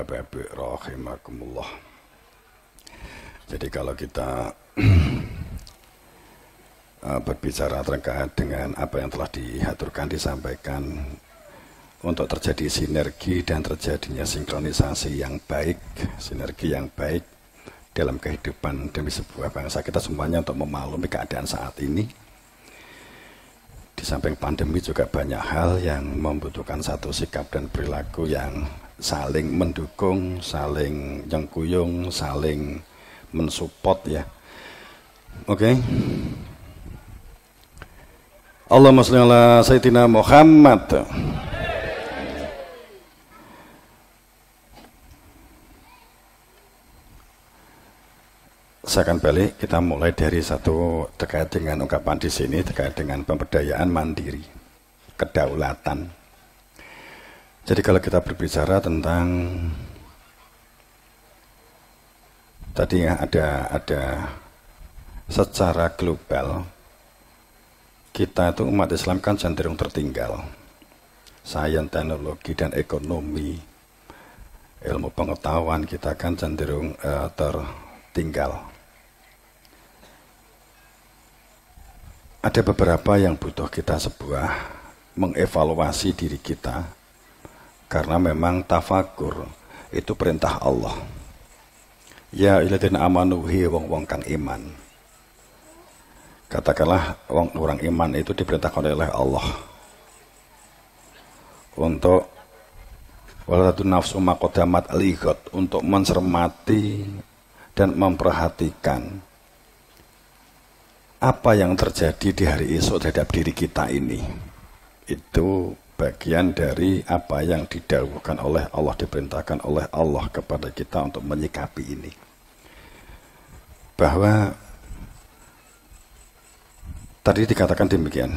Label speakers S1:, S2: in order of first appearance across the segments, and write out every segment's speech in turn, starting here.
S1: Bapak Ibu rahimakumullah. Jadi kalau kita berbicara terkait dengan apa yang telah diaturkan, disampaikan untuk terjadi sinergi dan terjadinya sinkronisasi yang baik, sinergi yang baik dalam kehidupan demi sebuah bangsa kita semuanya untuk memaklumi keadaan saat ini. Di samping pandemi juga banyak hal yang membutuhkan satu sikap dan perilaku yang saling mendukung, saling nyengkuyung, saling mensupport ya. Oke. Allahumma sholli ala sayyidina Muhammad. Saya akan balik, kita mulai dari satu terkait dengan ungkapan di sini terkait dengan pemberdayaan mandiri, kedaulatan. Jadi kalau kita berbicara tentang tadi ada secara global kita itu umat Islam kan cenderung tertinggal. Sains, teknologi dan ekonomi, ilmu pengetahuan kita kan cenderung tertinggal. Ada beberapa yang butuh kita sebuah mengevaluasi diri kita, karena memang tafakur itu perintah Allah. Ya illadzina amanu wong kang iman. Katakanlah orang iman itu diperintahkan oleh Allah untuk waladun nafsu maqaddamat lihat, untuk mencermati dan memperhatikan apa yang terjadi di hari esok terhadap diri kita ini. Itu bagian dari apa yang didahulukan oleh Allah, diperintahkan oleh Allah kepada kita untuk menyikapi ini. Bahwa tadi dikatakan demikian,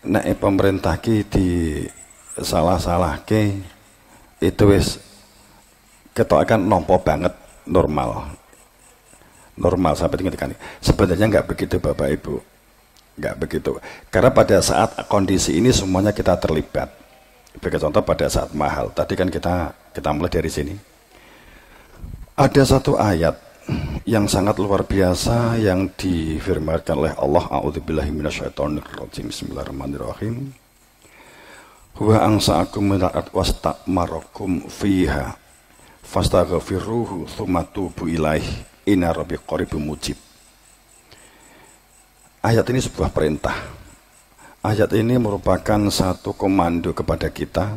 S1: nek pemerintah ki di salah ke itu wis ketokan nompo banget normal sampai tingkat ini. Sebenarnya nggak begitu Bapak Ibu, nggak begitu. Karena pada saat kondisi ini semuanya kita terlibat. Sebagai contoh pada saat mahal, tadi kan kita mulai dari sini. Ada satu ayat yang sangat luar biasa yang difirmankan oleh Allah. A'udzubillahi minasyaitonirrajim. Bismillahirrahmanirrahim. Huwa ansa'akum minal ard wastamarakum fiha fastaghfiruhu tsumma tubu ilaihi inna rabbi qaribun mujib. Ayat ini sebuah perintah. Ayat ini merupakan satu komando kepada kita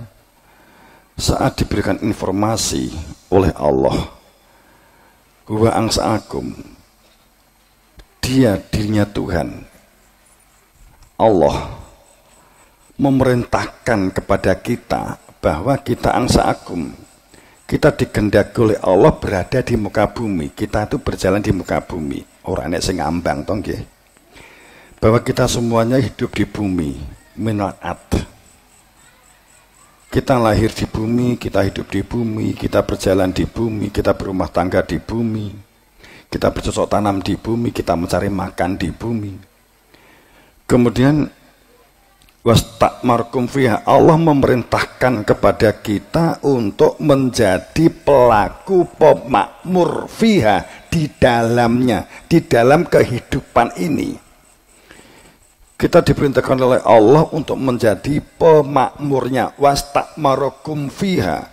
S1: saat diberikan informasi oleh Allah. Huwa ansa'akum, dia dirinya Tuhan Allah memerintahkan kepada kita bahwa kita ansa'akum, kita dikehendaki oleh Allah berada di muka bumi. Kita itu berjalan di muka bumi. Orang nek sing ngambang to nggih. Bahwa kita semuanya hidup di bumi, minal ard. Kita lahir di bumi, kita hidup di bumi, kita berjalan di bumi, kita berumah tangga di bumi, kita bercocok tanam di bumi, kita mencari makan di bumi. Kemudian wastakmarkum fiha, Allah memerintahkan kepada kita untuk menjadi pelaku pemakmur fiha, di dalamnya, di dalam kehidupan ini. Kita diperintahkan oleh Allah untuk menjadi pemakmurnya. Wastakmarkum fiha,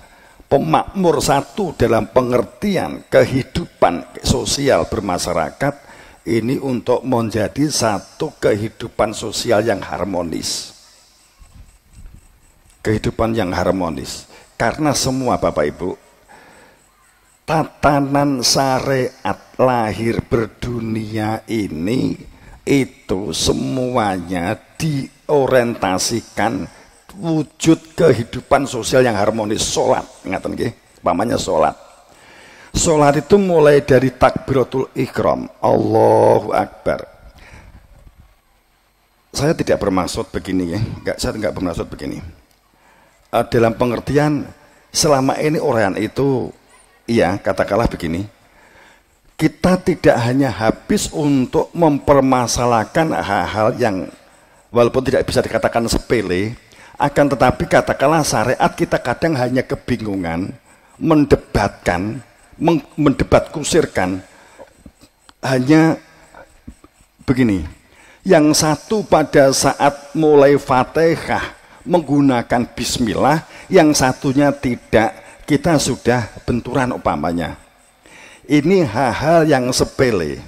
S1: pemakmur satu dalam pengertian kehidupan sosial bermasyarakat ini untuk menjadi satu kehidupan sosial yang harmonis. Kehidupan yang harmonis. Karena semua Bapak Ibu, tatanan syariat lahir berdunia ini itu semuanya diorientasikan wujud kehidupan sosial yang harmonis. Sholat, ngaten nggih, umpamanya sholat. Sholat itu mulai dari takbiratul ihram, Allahu Akbar. Saya tidak bermaksud begini ya, saya tidak bermaksud begini. Dalam pengertian selama ini orang itu, iya katakanlah begini, kita tidak hanya habis untuk mempermasalahkan hal-hal yang walaupun tidak bisa dikatakan sepele, Akan tetapi katakanlah syariat kita kadang hanya kebingungan, mendebatkan, mendebat kusirkan, hanya begini. Yang satu pada saat mulai Fatihah menggunakan bismillah, yang satunya tidak, kita sudah benturan umpamanya. Ini hal-hal yang sepele.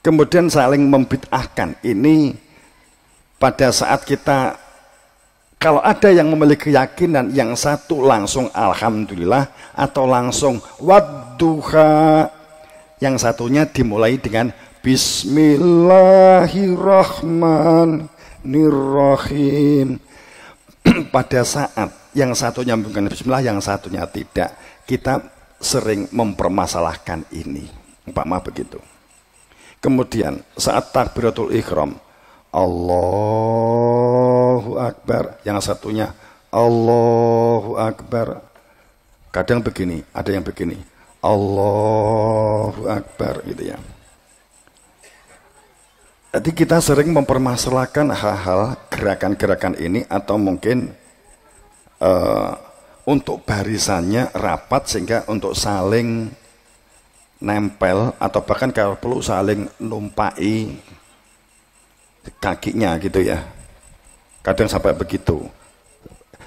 S1: Kemudian saling membid'ahkan. Ini pada saat kita, kalau ada yang memiliki keyakinan, yang satu langsung alhamdulillah atau langsung wadduha, yang satunya dimulai dengan bismillahirrahmanirrahim. Pada saat yang satunya bukan bismillah, yang satunya tidak, kita sering mempermasalahkan ini, umpama begitu. Kemudian saat takbiratul ihram, Allahu Akbar, yang satunya Allahu Akbar. Kadang begini, ada yang begini, Allahu Akbar gitu ya. Jadi kita sering mempermasalahkan hal-hal gerakan-gerakan ini, atau mungkin untuk barisannya rapat sehingga untuk saling nempel, atau bahkan kalau perlu saling numpai kakinya gitu ya. Kadang sampai begitu,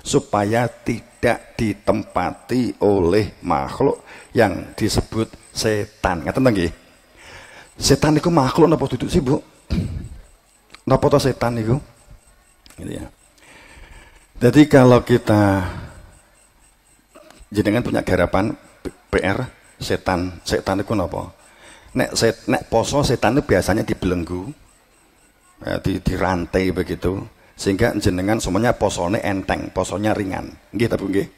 S1: supaya tidak ditempati oleh makhluk yang disebut setan. Ngaten nggih? Setan itu makhluk napa duduk sih, Bu? Napa to setan itu? Gitu ya. Jadi kalau kita jenengan punya garapan PR setan itu napa? Nek poso setan itu biasanya dibelenggu, ya, dirantai begitu, sehingga jenengan semuanya posone enteng, posonya ringan. Nggih ta Bu nggih?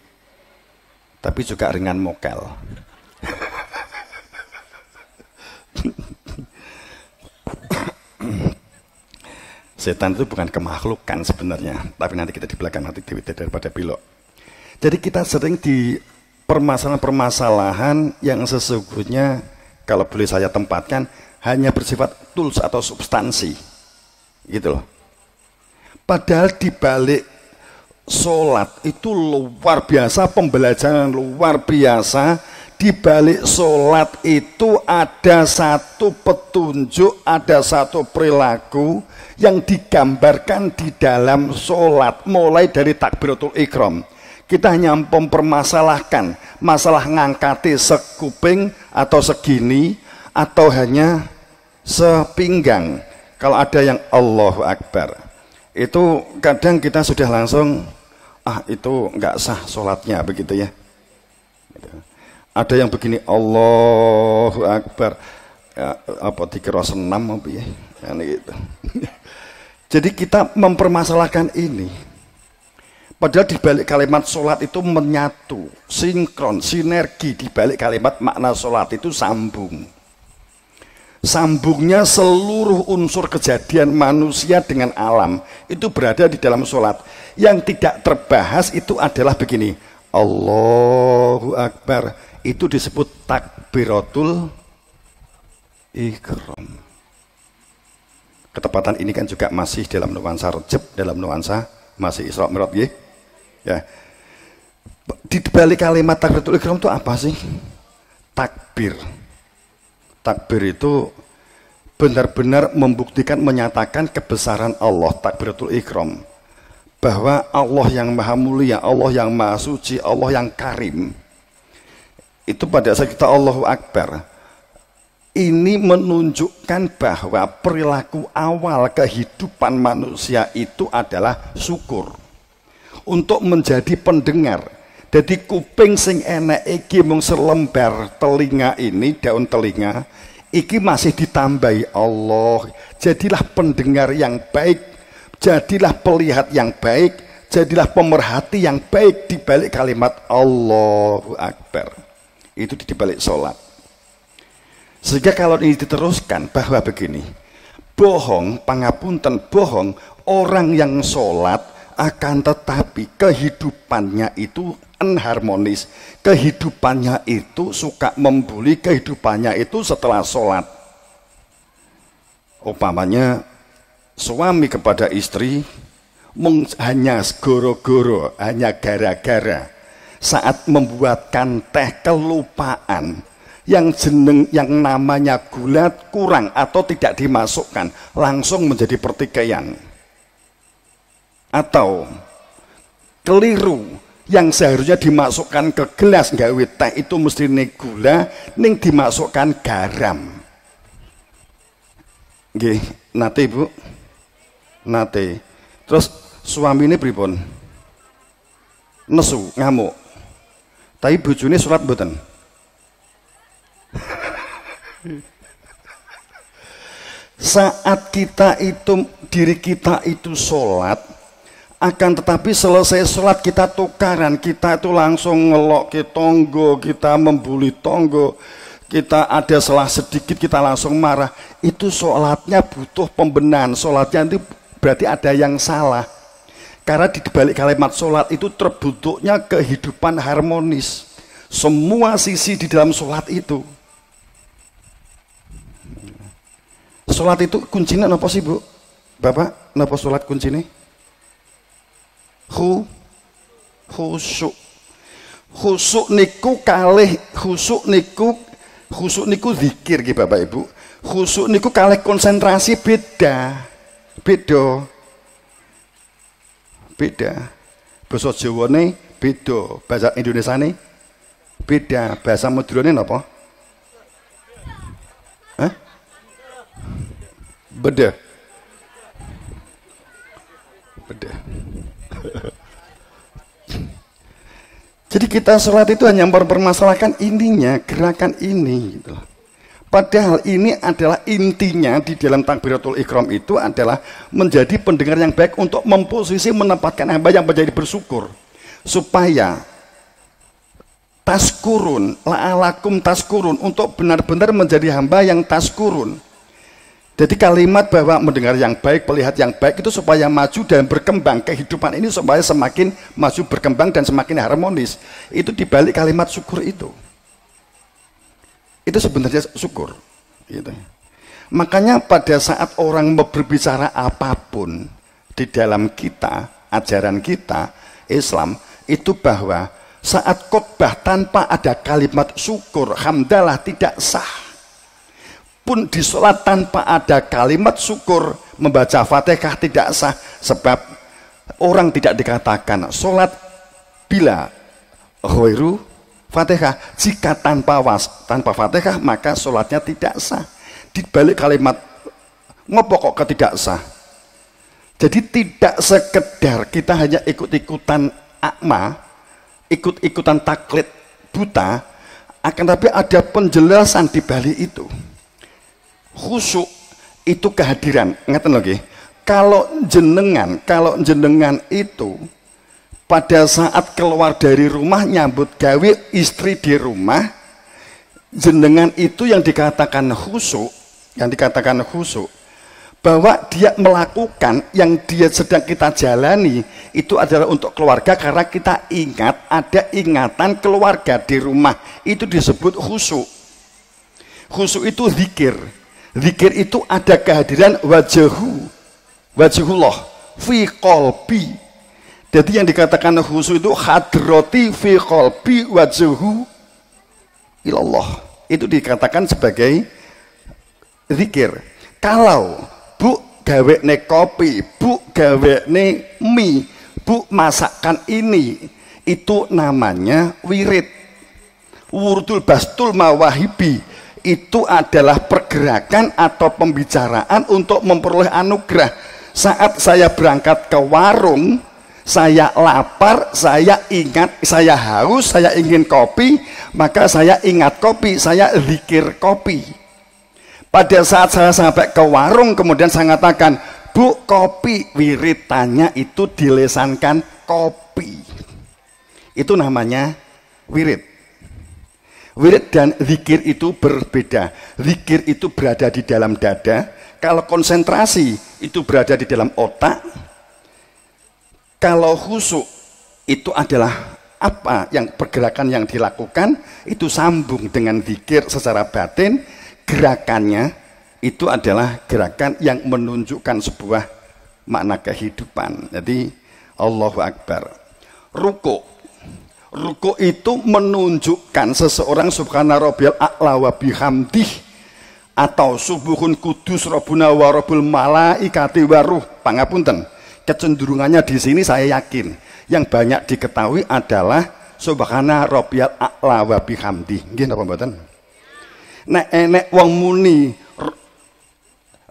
S1: Tapi juga ringan mokel. Setan itu bukan kemakhlukan sebenarnya, tapi nanti kita di belakang nanti daripada pilok. Jadi kita sering di permasalahan-permasalahan yang sesungguhnya kalau boleh saya tempatkan hanya bersifat tools atau substansi, gitu loh. Padahal di balik sholat itu luar biasa, pembelajaran luar biasa. Di balik sholat itu ada satu petunjuk, ada satu perilaku yang digambarkan di dalam sholat, mulai dari takbiratul ihram. Kita hanya mempermasalahkan masalah ngangkati sekuping atau segini, atau hanya sepinggang. Kalau ada yang Allahu Akbar, itu kadang kita sudah langsung, itu nggak sah sholatnya begitu ya. Ada yang begini Allahu Akbar, ya, apa dikira senam apa ya, gitu. Jadi kita mempermasalahkan ini. Padahal di balik kalimat sholat itu menyatu, sinkron, sinergi. Di balik kalimat makna sholat itu sambung. Sambungnya seluruh unsur kejadian manusia dengan alam itu berada di dalam sholat. Yang tidak terbahas itu adalah begini, Allahu Akbar. Itu disebut takbiratul ihram. Ketepatan ini kan juga masih dalam nuansa Rejab, dalam nuansa masih Isra Mi'raj ya. Di balik kalimat takbiratul ihram itu apa sih? Takbir. Takbir itu benar-benar membuktikan, menyatakan kebesaran Allah, takbiratul ihram. Bahwa Allah yang maha mulia, Allah yang maha suci, Allah yang karim. Itu pada saat kita Allahu Akbar, ini menunjukkan bahwa perilaku awal kehidupan manusia itu adalah syukur. Untuk menjadi pendengar. Jadi kuping sing enek iki mung selembar telinga ini, daun telinga, iki masih ditambahi Allah. Jadilah pendengar yang baik, jadilah pelihat yang baik, jadilah pemerhati yang baik di balik kalimat Allahu Akbar. Itu di balik sholat. Sehingga kalau ini diteruskan bahwa begini, bohong, pangapunten, bohong, orang yang sholat akan tetapi kehidupannya itu enharmonis, kehidupannya itu suka membuli, kehidupannya itu setelah sholat. Umpamanya suami kepada istri, hanya goro-goro, hanya gara-gara saat membuatkan teh kelupaan yang namanya gula kurang atau tidak dimasukkan, langsung menjadi pertikaian. Atau keliru, yang seharusnya dimasukkan ke gelas gawe teh itu mesti gula, ning dimasukkan garam. Nggih, nate Bu. Nate. Terus suamine pripun? Nesu, ngamuk. Tapi bojone salat mboten. Saat diri kita itu sholat, akan tetapi selesai sholat kita tukaran, kita itu langsung ngelok ke tonggo, kita membuli tonggo, kita ada salah sedikit kita langsung marah, itu sholatnya butuh pembenahan. Sholatnya itu berarti ada yang salah, karena di balik kalimat sholat itu terbentuknya kehidupan harmonis, semua sisi di dalam sholat itu. Sholat itu kuncinya apa sih Bu? Bapak, napa sholat kuncinya? Khusyuk. Khusyuk niku kalih khusyuk niku zikir nggih Bapak Ibu. Khusyuk niku kalih konsentrasi beda. Basa Jawane beda, bahasa Indonesiane beda, bahasa Madurane napa? Hah? Beda. Jadi kita sholat itu hanya mempermasalahkan ininya, gerakan ini gitu. Padahal ini adalah intinya di dalam takbiratul ihram itu adalah menjadi pendengar yang baik untuk memposisi menempatkan hamba yang menjadi bersyukur, supaya taskurun, la'alakum taskurun, untuk benar-benar menjadi hamba yang taskurun. Jadi kalimat bahwa mendengar yang baik, melihat yang baik itu supaya maju dan berkembang, kehidupan ini supaya semakin maju, berkembang dan semakin harmonis. Itu dibalik kalimat syukur itu sebenarnya syukur gitu. Makanya pada saat orang berbicara apapun di dalam kita, ajaran kita Islam itu, bahwa saat khotbah tanpa ada kalimat syukur, hamdalah, tidak sah. Pun di sholat tanpa ada kalimat syukur, membaca Fatihah tidak sah, sebab orang tidak dikatakan sholat bila ghairu Fatihah. Jika tanpa Fatihah maka sholatnya tidak sah. Di balik kalimat ngopo kok tidak sah? Jadi tidak sekedar kita hanya ikut-ikutan akma, ikut-ikutan taklid buta, akan tapi ada penjelasan di balik itu. Khusyuk itu kehadiran, ngeten lagi. Kalau jenengan itu pada saat keluar dari rumah nyambut gawe istri di rumah, jenengan itu yang dikatakan khusyuk, bahwa dia melakukan yang dia sedang kita jalani itu adalah untuk keluarga, karena kita ingat ada ingatan keluarga di rumah, itu disebut khusyuk. Khusyuk itu zikir. Zikir itu ada kehadiran wajhullah fi qalbi. Jadi yang dikatakan khusyuk itu hadrati fi qalbi wajhu ilallah. Itu dikatakan sebagai zikir. Kalau Bu gawe ne kopi, Bu gawe ne mie, Bu masakan ini, itu namanya wirid. Wurdul bastul mawahibi. Itu adalah pergerakan atau pembicaraan untuk memperoleh anugerah. Saat saya berangkat ke warung, saya lapar, saya ingat, saya haus, saya ingin kopi, maka saya ingat kopi, saya zikir kopi. Pada saat saya sampai ke warung, kemudian saya mengatakan, Bu, kopi, wiritannya itu dilesankan kopi. Itu namanya wirid. Wirid dan zikir itu berbeda. Zikir itu berada di dalam dada. Kalau konsentrasi itu berada di dalam otak. Kalau khusyuk itu adalah apa yang pergerakan yang dilakukan itu sambung dengan zikir secara batin. Gerakannya itu adalah gerakan yang menunjukkan sebuah makna kehidupan. Jadi Allahu Akbar. Ruku itu menunjukkan seseorang subhana rabbiyal a'la wa bihamdih, atau subuhun kudus rabbuna wa rabbul malaikati waruh. Pangapunten, kecenderungannya di sini saya yakin yang banyak diketahui adalah subhana rabbiyal a'la wa bihamdih. Nggih napa mboten? Nek enek wong muni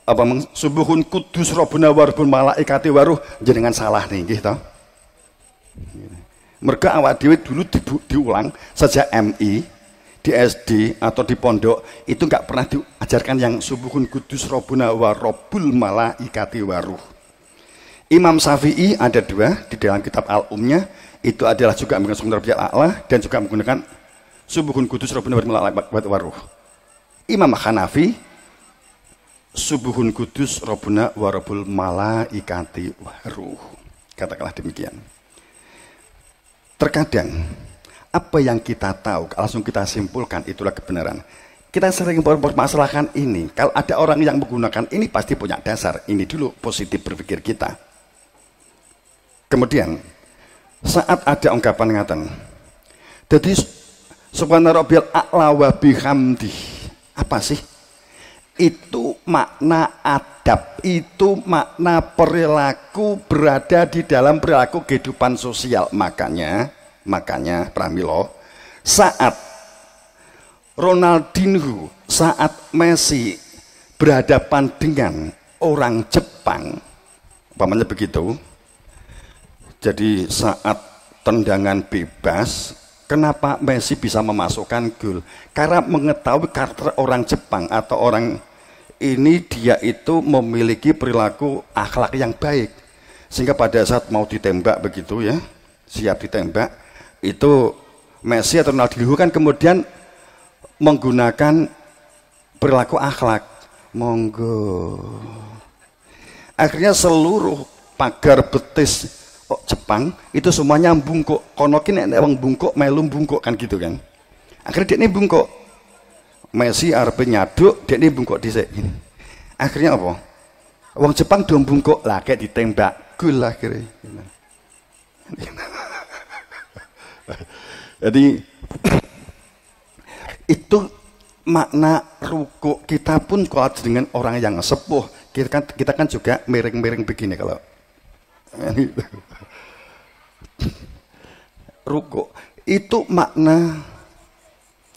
S1: apa subuhun kudus rabbuna wa rabbul malaikati waruh, jenengan salah nih nggih to. Merga awak dhewe dulu diulang sejak MI di SD atau di pondok itu nggak pernah diajarkan yang subuhun kudus rabbuna wa rabbul malaikati waruh. Imam Syafi'i ada dua di dalam kitab Al-Umnya, itu adalah juga menggunakan subhana rabbiyal a'la dan juga menggunakan subuhun kudus rabbuna wa rabbul malaikati waruh. Imam Hanafi subuhun kudus rabbuna wa rabbul malaikati waruh. Katakanlah demikian. Terkadang apa yang kita tahu langsung kita simpulkan itulah kebenaran. Kita sering mempermasalahkan ini. Kalau ada orang yang menggunakan ini pasti punya dasar. Ini dulu positif berpikir kita. Kemudian saat ada ungkapan ngatan, jadi subhana rabbiyal a'la wa bihamdih, apa sih? Itu makna adab, itu makna perilaku, berada di dalam perilaku kehidupan sosial. Makanya pramilo, saat Ronaldinho, saat Messi berhadapan dengan orang Jepang, umpamanya begitu, jadi saat tendangan bebas, kenapa Messi bisa memasukkan gol? Karena mengetahui karakter orang Jepang atau orang ini, dia itu memiliki perilaku akhlak yang baik, sehingga pada saat mau ditembak begitu ya, siap ditembak, itu Messi atau Ronaldinho kan kemudian menggunakan perilaku akhlak, monggo. Akhirnya seluruh pagar betis Jepang itu semuanya bungkuk, konokin nek wong bungkuk melu bungkuk kan gitu kan. Akhirnya dia ini bungkuk. Messi arep nyaduk, dia ini bungkuk dhisik gini. Akhirnya apa? Wong Jepang do bungkuk lah kayak ditembak, gol akhirnya. Jadi itu makna ruku. Kita pun kalau dengan orang yang sepuh, kita kan juga miring-miring begini kalau ruku itu makna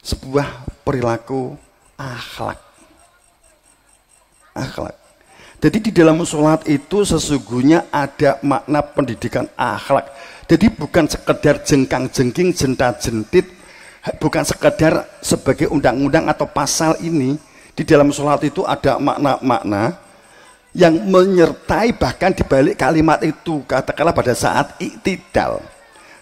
S1: sebuah perilaku akhlak. Jadi di dalam sholat itu sesungguhnya ada makna pendidikan akhlak. Jadi bukan sekedar jengkang-jengking, jenta-jentit, bukan sekedar sebagai undang-undang atau pasal ini. Di dalam sholat itu ada makna-makna yang menyertai bahkan di balik kalimat itu. Katakanlah pada saat iktidal.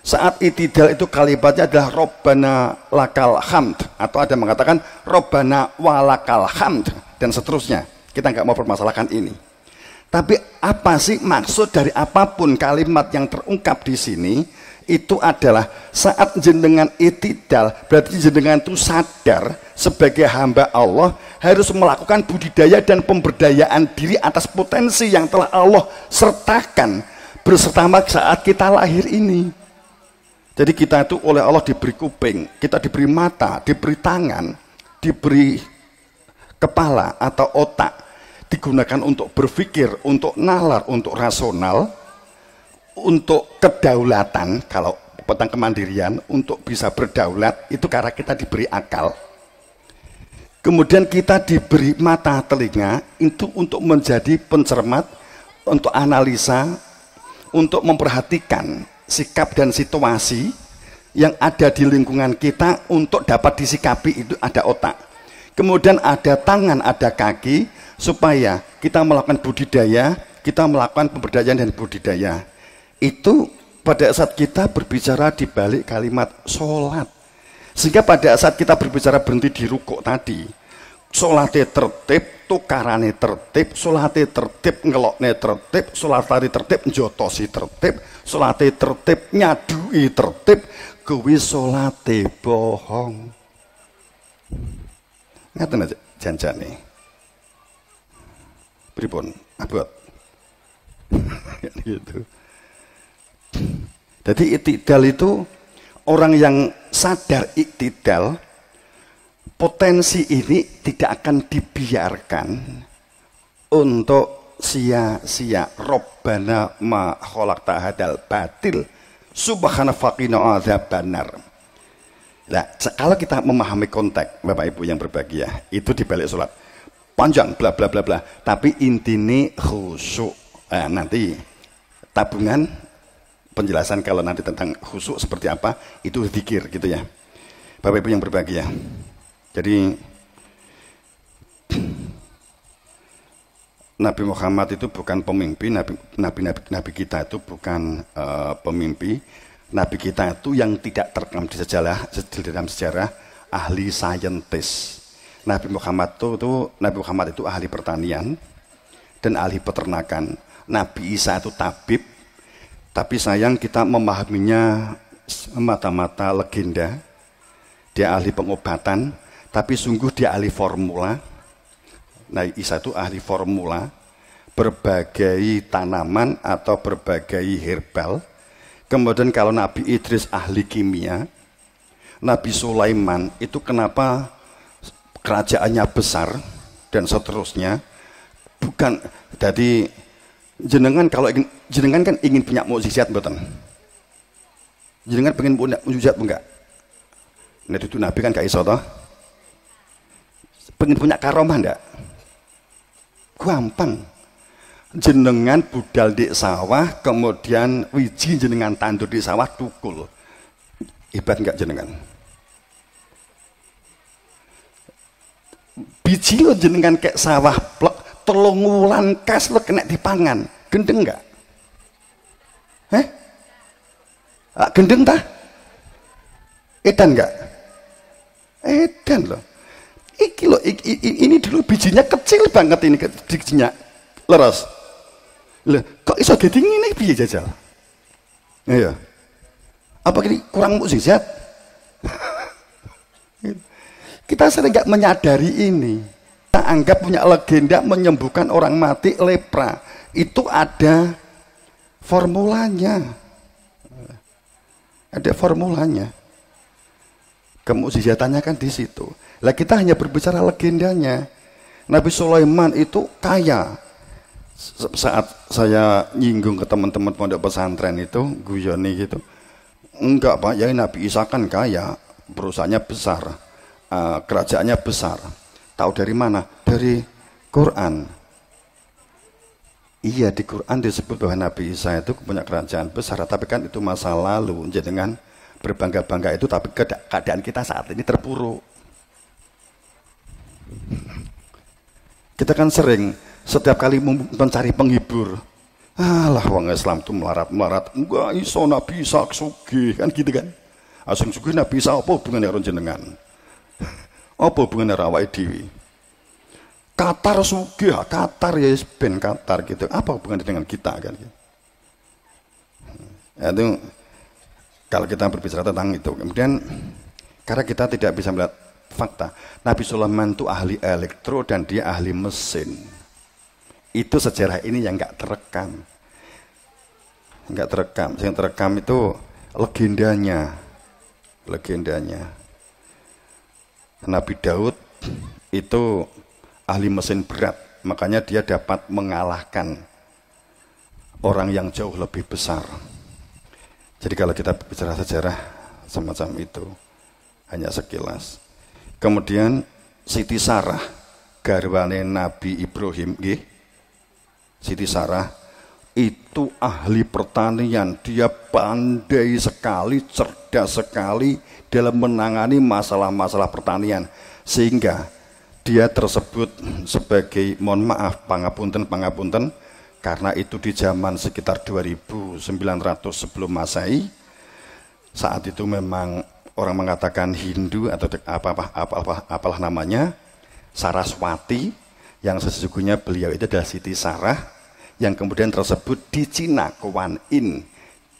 S1: Saat itidal itu kalimatnya adalah Robbana lakal hamd, atau ada yang mengatakan Robbana walakal hamd, dan seterusnya. Kita nggak mau permasalahkan ini. Tapi apa sih maksud dari apapun kalimat yang terungkap di sini? Itu adalah saat jenengan itidal, berarti jenengan itu sadar sebagai hamba Allah harus melakukan budidaya dan pemberdayaan diri atas potensi yang telah Allah sertakan bersama saat kita lahir ini. Jadi kita itu oleh Allah diberi kuping, kita diberi mata, diberi tangan, diberi kepala atau otak, digunakan untuk berpikir, untuk nalar, untuk rasional, untuk kedaulatan, kalau tentang kemandirian, untuk bisa berdaulat, itu karena kita diberi akal. Kemudian kita diberi mata, telinga, itu untuk menjadi pencermat, untuk analisa, untuk memperhatikan sikap dan situasi yang ada di lingkungan kita untuk dapat disikapi, itu ada otak. Kemudian ada tangan, ada kaki, supaya kita melakukan budidaya, kita melakukan pemberdayaan dan budidaya. Itu pada saat kita berbicara di balik kalimat sholat. Sehingga pada saat kita berbicara berhenti di rukuk tadi, sholatnya tertib, tukarane tertib, sholatnya tertib, ngeloknya tertib, sholatnya tertib, njotosi tertib, sholatnya tertib, nyadui tertib, kuwi sholatnya bohong. Ngaten aja janjane. Pripun? Abot. Gitu. Jadi iktidal itu orang yang sadar iktidal, potensi ini tidak akan dibiarkan untuk sia-sia. Robbana ma khalaqta hadzal batil subhana faqina adzabannar. Nah, kalau kita memahami konteks Bapak Ibu yang berbahagia, itu di balik sholat panjang bla bla bla bla, tapi intine khusyuk. Nah, nanti tabungan penjelasan kalau nanti tentang khusyuk seperti apa itu zikir gitu ya. Bapak Ibu yang berbahagia. Jadi Nabi Muhammad itu bukan pemimpin, Nabi kita itu bukan pemimpi. Nabi kita itu yang tidak terekam di dalam sejarah ahli saintis. Nabi Muhammad itu ahli pertanian dan ahli peternakan. Nabi Isa itu tabib, tapi sayang kita memahaminya mata-mata legenda. Dia ahli pengobatan, tapi sungguh dia ahli formula. Nah, Isa itu ahli formula berbagai tanaman atau berbagai herbal. Kemudian kalau Nabi Idris ahli kimia, Nabi Sulaiman itu kenapa kerajaannya besar dan seterusnya? Bukan, jadi jenengan kan ingin punya mukjizat mboten? Jenengan pengen punya mukjizat enggak? Nah itu Nabi kan gak iso toh? Pengen punya karomah enggak? Gampang. Jenengan budal di sawah, kemudian wiji jenengan tandur di sawah tukul. Hebat enggak jenengan? Biji lo jenengan kayak sawah plek, 3 wulan kas lo kena dipangan. Gendeng enggak? Gendeng tah? Edan enggak? Edan loh. Ini dulu bijinya kecil banget ini bijinya. Leres. Loh, kok iso dadi ngene piye jajal? Iya. Apa ini kurang mukjizat? Kita sering nggak menyadari ini. Kita anggap punya legenda menyembuhkan orang mati lepra. Itu ada formulanya. Ada formulanya. Kemukjizatannya kan di situ. Lah kita hanya berbicara legendanya. Nabi Sulaiman itu kaya. Saat saya nyinggung ke teman-teman pondok pesantren itu, guyoni gitu. Enggak Pak, ya Nabi Isa kan kaya, perusahaannya besar, kerajaannya besar. Tahu dari mana? Dari Quran. Iya, di Quran disebut bahwa Nabi Isa itu punya kerajaan besar, tapi kan itu masa lalu. Jadi dengan berbangga-bangga itu, tapi keadaan kita saat ini terpuruk. Kita kan sering setiap kali mencari penghibur, alah wong Islam itu melarat, enggak iso Nabi Isa sugih kan gitu kan. Asing sugih Nabi Isa apa hubungannya karo jenengan? Apa hubungannya karo awake dhewe? Qatar sugih, Qatar ya ben Qatar gitu. Apa hubungannya dengan kita kan gitu. Itu kalau kita berbicara tentang itu. Kemudian karena kita tidak bisa melihat fakta, Nabi Sulaiman itu ahli elektro dan dia ahli mesin. Itu sejarah ini yang nggak terekam. Nggak terekam. Yang terekam itu legendanya. Nabi Daud itu ahli mesin berat, makanya dia dapat mengalahkan orang yang jauh lebih besar. Jadi kalau kita bicara sejarah semacam itu, hanya sekilas. Kemudian Siti Sarah, garwane Nabi Ibrahim, Siti Sarah itu ahli pertanian, dia pandai sekali, cerdas sekali dalam menangani masalah-masalah pertanian, sehingga dia tersebut sebagai, mohon maaf, pangapunten, karena itu di zaman sekitar 2900 sebelum Masehi. Saat itu memang orang mengatakan Hindu atau apalah namanya, Saraswati, yang sesungguhnya beliau itu adalah Siti Sarah, yang kemudian tersebut di Cina Kuan Yin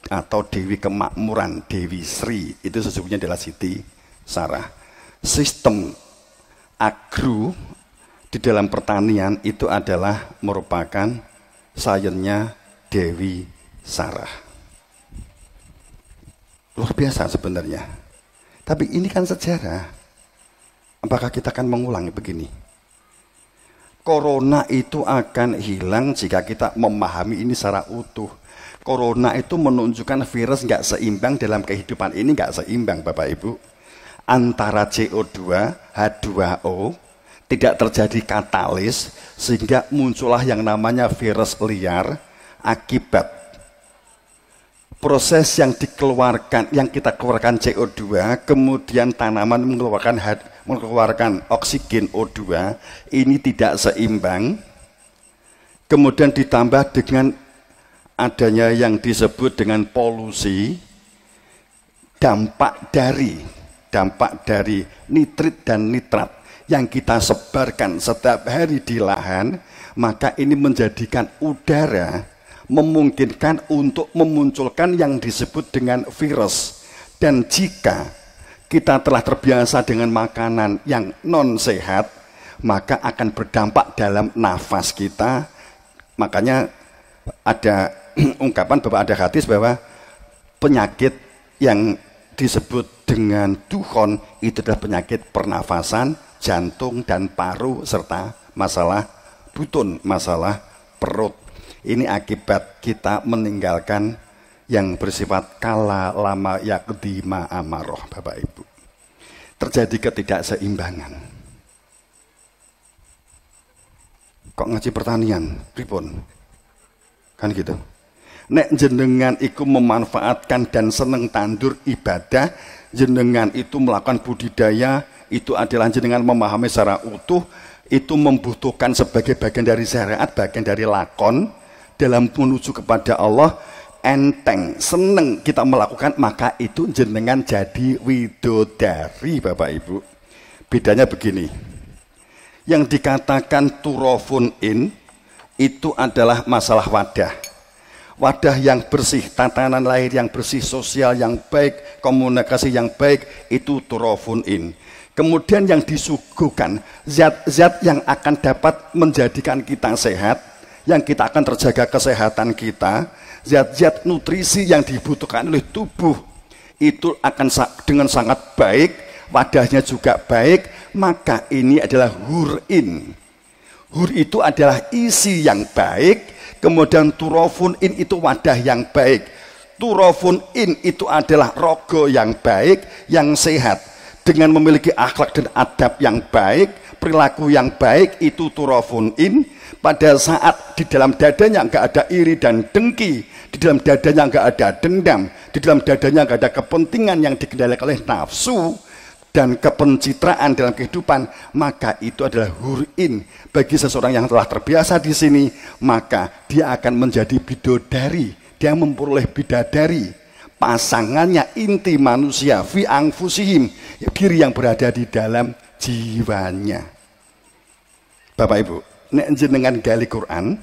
S1: atau Dewi Kemakmuran, Dewi Sri, itu sesungguhnya adalah Siti Sarah. Sistem agro di dalam pertanian itu adalah merupakan sainsnya Dewi Sarah. Luar biasa sebenarnya. Tapi ini kan sejarah. Apakah kita akan mengulangi begini? Corona itu akan hilang jika kita memahami ini secara utuh. Corona itu menunjukkan virus nggak seimbang dalam kehidupan ini, nggak seimbang Bapak Ibu. Antara CO2, H2O, tidak terjadi katalis, sehingga muncullah yang namanya virus liar akibat proses yang dikeluarkan, yang kita keluarkan CO2, kemudian tanaman mengeluarkan oksigen O2, ini tidak seimbang, kemudian ditambah dengan adanya yang disebut dengan polusi, dampak dari nitrit dan nitrat yang kita sebarkan setiap hari di lahan, maka ini menjadikan udara memungkinkan untuk memunculkan yang disebut dengan virus. Dan jika kita telah terbiasa dengan makanan yang non sehat, maka akan berdampak dalam nafas kita. Makanya ada ungkapan bahwa ada hadis bahwa penyakit yang disebut dengan dukhon itu adalah penyakit pernafasan, jantung dan paru, serta masalah butun, masalah perut. Ini akibat kita meninggalkan yang bersifat kala lama yakdi ma'amaroh, Bapak Ibu. Terjadi ketidakseimbangan. Kok ngaji pertanian, pripun? Kan gitu. Nek jenengan iku memanfaatkan dan seneng tandur ibadah, jenengan itu melakukan budidaya, itu adalah jenengan memahami secara utuh, itu membutuhkan sebagai bagian dari syariat, bagian dari lakon dalam menuju kepada Allah, enteng, seneng kita melakukan, maka itu jenengan jadi widodari Bapak Ibu. Bedanya begini, yang dikatakan turofun in itu adalah masalah wadah. Wadah yang bersih, tatanan lahir yang bersih, sosial yang baik, komunikasi yang baik, itu turofun in. Kemudian yang disuguhkan, zat-zat yang akan dapat menjadikan kita sehat, yang kita akan terjaga kesehatan kita, zat-zat nutrisi yang dibutuhkan oleh tubuh, itu akan dengan sangat baik, wadahnya juga baik, maka ini adalah hurin. Hur itu adalah isi yang baik, kemudian turofun in itu wadah yang baik. Turofun in itu adalah rogo yang baik, yang sehat, dengan memiliki akhlak dan adab yang baik, perilaku yang baik, itu turofun in. Pada saat di dalam dadanya nggak ada iri dan dengki, di dalam dadanya nggak ada dendam, di dalam dadanya nggak ada kepentingan yang dikendalikan oleh nafsu dan kepencitraan dalam kehidupan, maka itu adalah hurin. Bagi seseorang yang telah terbiasa di sini, maka dia akan menjadi bidodari, dia memperoleh bidadari, pasangannya inti manusia, fi angfusihim, diri yang berada di dalam jiwanya. Bapak Ibu, nek jenengan gali Quran,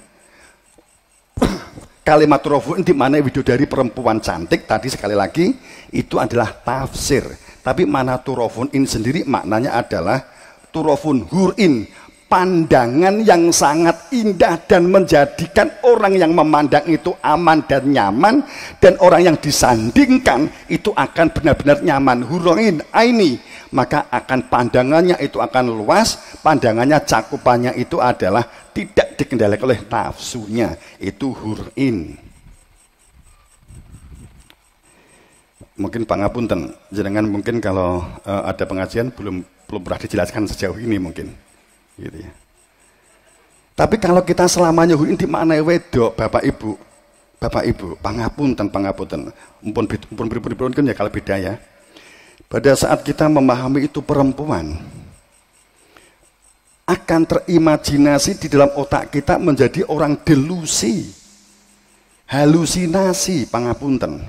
S1: kalimat turofun di mana bidodari perempuan cantik tadi, sekali lagi itu adalah tafsir. Tapi mana turofun in sendiri maknanya adalah turofun hurin, pandangan yang sangat indah dan menjadikan orang yang memandang itu aman dan nyaman, dan orang yang disandingkan itu akan benar-benar nyaman. Hurin aini, maka akan pandangannya itu akan luas, pandangannya cakupannya itu adalah tidak dikendalikan oleh nafsunya, itu hurin. Mungkin pangapunten jenengan, mungkin kalau ada pengajian belum pernah dijelaskan sejauh ini mungkin gitu ya. Tapi kalau kita selamanya hurin dimaknai wedok, Bapak Ibu, pangapunten, mumpun kan ya kalau beda ya. Pada saat kita memahami itu perempuan, akan terimajinasi di dalam otak kita menjadi orang delusi, halusinasi, pangapunten.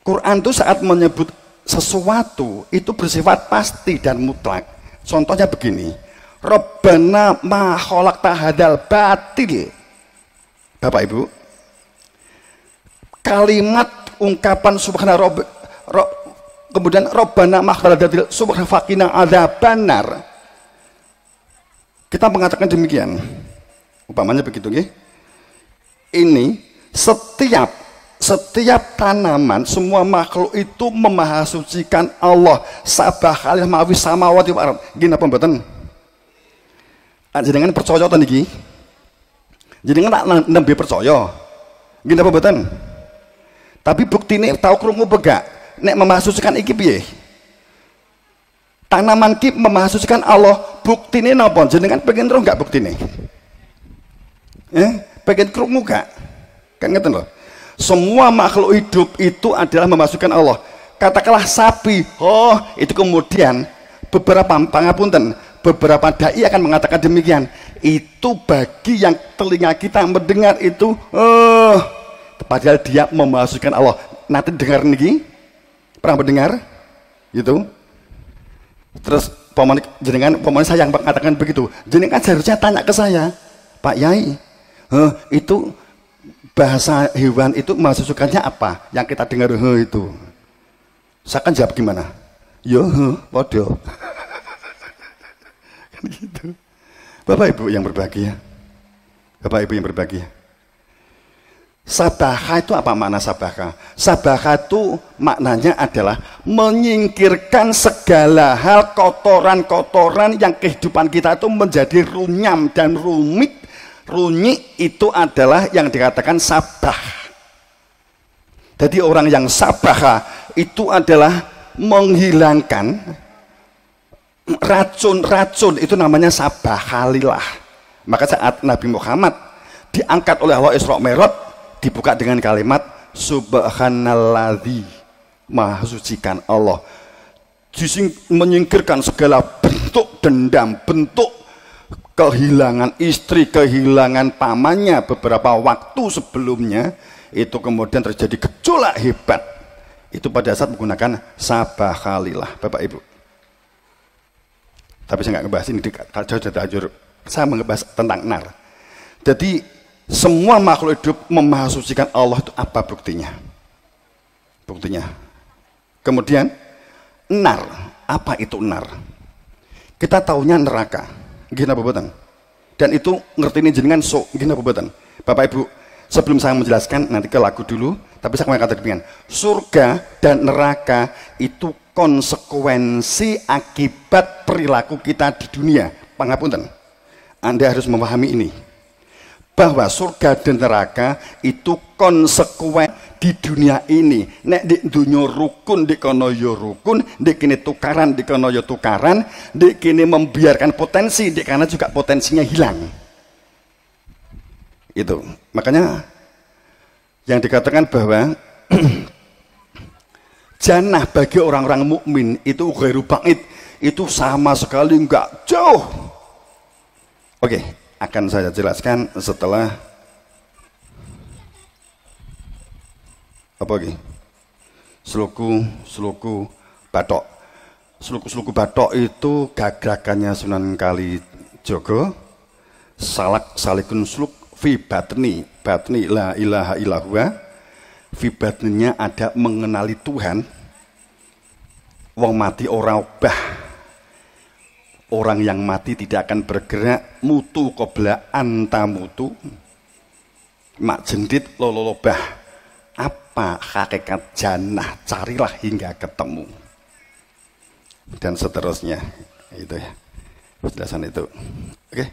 S1: Quran itu saat menyebut sesuatu itu bersifat pasti dan mutlak. Contohnya begini, Rabbana ma khalaqta hadzal batil. Bapak Ibu, kalimat ungkapan subhana rabb, kemudian Rabbana ma khalaqta hadzal subhana faqina adzabannar. Kita mengatakan demikian. Umpamanya begitu nggih. Ini setiap tanaman, semua makhluk itu memahasucikan Allah. Sabbahalil ma'wis samawati wal ardh. Nggih napa mboten? Jenengan percaya ta niki? Jenengan nak nembe percaya. Nggih napa mboten? Tapi buktine tau krungu begak nek memahasucikan iki piye? Tanaman ki memahasucikan Allah, buktine napa? Jenengan pengen roh enggak buktine? Pengen krungu gak? Kan ngeten loh. Semua makhluk hidup itu adalah memasukkan Allah. Katakanlah sapi, itu kemudian beberapa pangapunten, beberapa dai akan mengatakan demikian. Itu bagi yang telinga kita mendengar itu, padahal dia memasukkan Allah. Nanti dengar niki, pernah mendengar? Gitu. Terus jenengan saya yang mengatakan begitu. Jenengan seharusnya tanya ke saya, Pak Yai, itu bahasa hewan itu masukannya apa? Yang kita dengar itu. Saya kan jawab gimana? Yo, podo. Kan gitu. Bapak Ibu yang berbahagia. Bapak Ibu yang berbahagia. Sabbaha itu apa makna sabbaha? Sabbaha itu maknanya adalah menyingkirkan segala hal kotoran-kotoran yang kehidupan kita itu menjadi runyam dan rumit. Runyi itu adalah yang dikatakan sabbah. Jadi orang yang sabbaha itu adalah menghilangkan racun-racun, itu namanya sabbahalillah. Maka saat Nabi Muhammad diangkat oleh Allah Isra Mi'raj, dibuka dengan kalimat subhanalladzi, maha sucikan Allah, menyingkirkan segala bentuk dendam, bentuk kehilangan istri, kehilangan pamannya beberapa waktu sebelumnya. Itu kemudian terjadi gejolak hebat itu pada saat menggunakan sabbahalillah. Bapak Ibu, tapi saya nggak ngebahas ini, saya mengebahas tentang nar. Jadi semua makhluk hidup memahasucikan Allah, itu apa buktinya? Buktinya. Kemudian nar, apa itu nar? Kita taunya neraka, gini apa boten? Dan itu ngerti ini jenengan gini apa boten? Bapak Ibu, sebelum saya menjelaskan nanti ke lagu dulu, tapi saya mau kata demikian. Surga dan neraka itu konsekuensi akibat perilaku kita di dunia. Pangapunten, Anda harus memahami ini, bahwa surga dan neraka itu konsekuen di dunia ini. Nek di dunia rukun, di kono yo rukun, di kini tukaran, di kono yo tukaran, di kini membiarkan potensi, di kana juga potensinya hilang. Itu makanya yang dikatakan bahwa jannah bagi orang-orang mukmin itu ghairu ba'id, itu sama sekali enggak jauh. Oke, akan saya jelaskan setelah apa lagi? Seluku batok. Seluku batok itu gagakannya Sunan Kalijogo. Salikun suluk fi batni la ilaha illallah. Fi batninya ada mengenali Tuhan. Wong mati ora obah. Orang yang mati tidak akan bergerak, mutu qobla anta mutu, mak jendit lolobah. Apa hakikat jannah? Carilah hingga ketemu. Dan seterusnya, itu ya penjelasan itu. Oke.